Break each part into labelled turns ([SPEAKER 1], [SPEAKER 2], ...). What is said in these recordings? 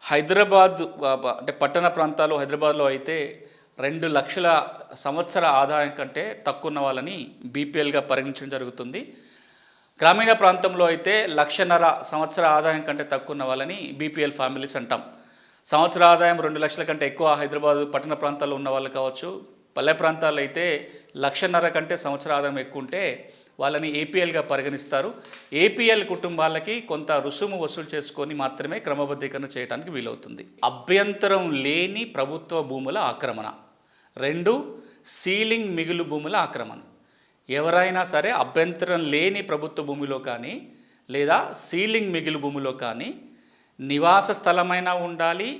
[SPEAKER 1] హైదరాబాద్ అంటే పట్టణ ప్రాంతాలు హైదరాబాద్లో అయితే 2 లక్షల సంవత్సర ఆదాయం కంటే తక్కువ ఉన్న వాళ్ళని బీపీఎల్గా పరిగణించడం జరుగుతుంది. గ్రామీణ ప్రాంతంలో అయితే 1,50,000 సంవత్సర ఆదాయం కంటే తక్కువ ఉన్న వాళ్ళని బీపీఎల్ ఫ్యామిలీస్ అంటాం. సంవత్సర ఆదాయం 2 లక్షల కంటే ఎక్కువ హైదరాబాద్ పట్టణ ప్రాంతాల్లో ఉన్న వాళ్ళు కావచ్చు. పల్లె ప్రాంతాల్లో అయితే 1,50,000 కంటే సంవత్సర ఆదాయం ఎక్కువ ఉంటే వాళ్ళని ఏపీఎల్గా పరిగణిస్తారు. ఏపీఎల్ కుటుంబాలకి కొంత రుసుము వసూలు చేసుకొని మాత్రమే క్రమబద్ధీకరణ చేయడానికి వీలవుతుంది. అభ్యంతరం లేని ప్రభుత్వ భూముల ఆక్రమణ. 2, సీలింగ్ మిగులు భూముల ఆక్రమణ. ఎవరైనా సరే అభ్యంతరం లేని ప్రభుత్వ భూమిలో కానీ లేదా సీలింగ్ మిగులు భూమిలో కానీ నివాస స్థలమైనా ఉండాలి,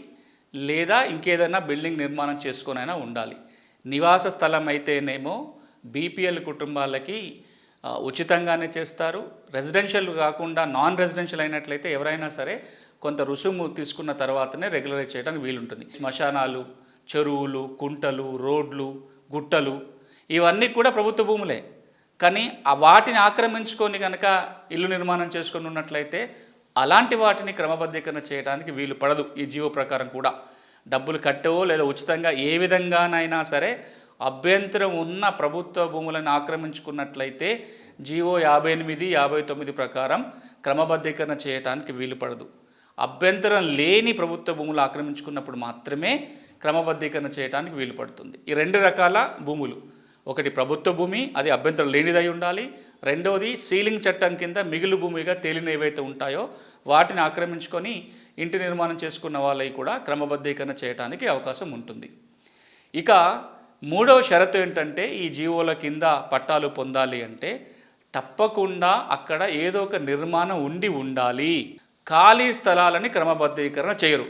[SPEAKER 1] లేదా ఇంకేదైనా బిల్డింగ్ నిర్మాణం చేసుకొనైనా ఉండాలి. నివాస స్థలం అయితేనేమో బీపీఎల్ కుటుంబాలకి ఉచితంగానే చేస్తారు. రెసిడెన్షియల్ కాకుండా నాన్ రెసిడెన్షియల్ అయినట్లయితే ఎవరైనా సరే కొంత రుసుము తీసుకున్న తర్వాతనే రెగ్యులరైజ్ చేయడానికి వీలుంటుంది. శ్మశానాలు, చెరువులు, కుంటలు, రోడ్లు, గుట్టలు ఇవన్నీ కూడా ప్రభుత్వ భూములే. కానీ వాటిని ఆక్రమించుకొని కనుక ఇల్లు నిర్మాణం చేసుకొని ఉన్నట్లయితే అలాంటి వాటిని క్రమబద్ధీకరణ చేయడానికి వీలు పడదు. ఈ జీవో ప్రకారం కూడా డబ్బులు కట్టవో లేదా ఉచితంగా ఏ విధంగానైనా సరే అభ్యంతరం ఉన్న ప్రభుత్వ భూములను ఆక్రమించుకున్నట్లయితే జీవో 58, 59 ప్రకారం క్రమబద్ధీకరణ చేయడానికి వీలు పడదు. అభ్యంతరం లేని ప్రభుత్వ భూములు ఆక్రమించుకున్నప్పుడు మాత్రమే క్రమబద్ధీకరణ చేయడానికి వీలు పడుతుంది. ఈ 2 రకాల భూములు, ఒకటి ప్రభుత్వ భూమి, అది అభ్యంతరం లేనిదై ఉండాలి. రెండవది సీలింగ్ చట్టం కింద మిగులు భూమిగా తేలిన ఏవైతే ఉంటాయో వాటిని ఆక్రమించుకొని ఇంటి నిర్మాణం చేసుకున్న వాళ్ళకి కూడా క్రమబద్ధీకరణ చేయడానికి అవకాశం ఉంటుంది. ఇక 3వ షరతు ఏంటంటే, ఈ జీవోల కింద పట్టాలు పొందాలి అంటే తప్పకుండా అక్కడ ఏదో ఒక నిర్మాణం ఉండాలి. ఖాళీ స్థలాలని క్రమబద్ధీకరణ చేయరు.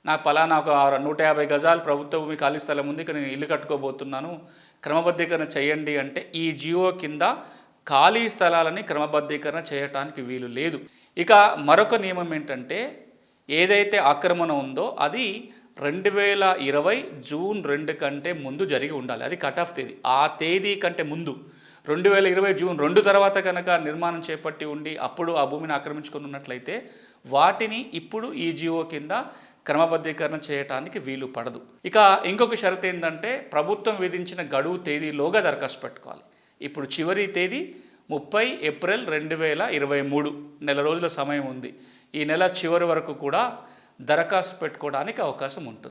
[SPEAKER 1] నాకు పలానా ఒక 150 గజాలు ప్రభుత్వ భూమి ఖాళీ స్థలం ఉంది, ఇక్కడ నేను ఇల్లు కట్టుకోబోతున్నాను, క్రమబద్ధీకరణ చేయండి అంటే ఈ జీవో కింద ఖాళీ స్థలాలని క్రమబద్ధీకరణ చేయటానికి వీలు లేదు. ఇక మరొక నియమం ఏంటంటే, ఏదైతే ఆక్రమణ ఉందో అది 2020 జూన్ 2 కంటే ముందు జరిగి ఉండాలి. అది కట్ ఆఫ్ తేదీ. ఆ తేదీ కంటే ముందు 2020 జూన్ 2 తర్వాత కనుక నిర్మాణం చేపట్టి ఉండి అప్పుడు ఆ భూమిని ఆక్రమించుకుని ఉన్నట్లయితే వాటిని ఇప్పుడు ఈ జీవో కింద క్రమబద్ధీకరణ చేయడానికి వీలు పడదు. ఇక ఇంకొక షరతు ఏంటంటే, ప్రభుత్వం విధించిన గడువు తేదీలోగా దరఖాస్తు పెట్టుకోవాలి. ఇప్పుడు చివరి తేదీ 30 ఏప్రిల్ 2023, నెల రోజుల సమయం ఉంది. ఈ నెల చివరి వరకు కూడా దరఖాస్తు పెట్టుకోవడానికి అవకాశం ఉంటుంది.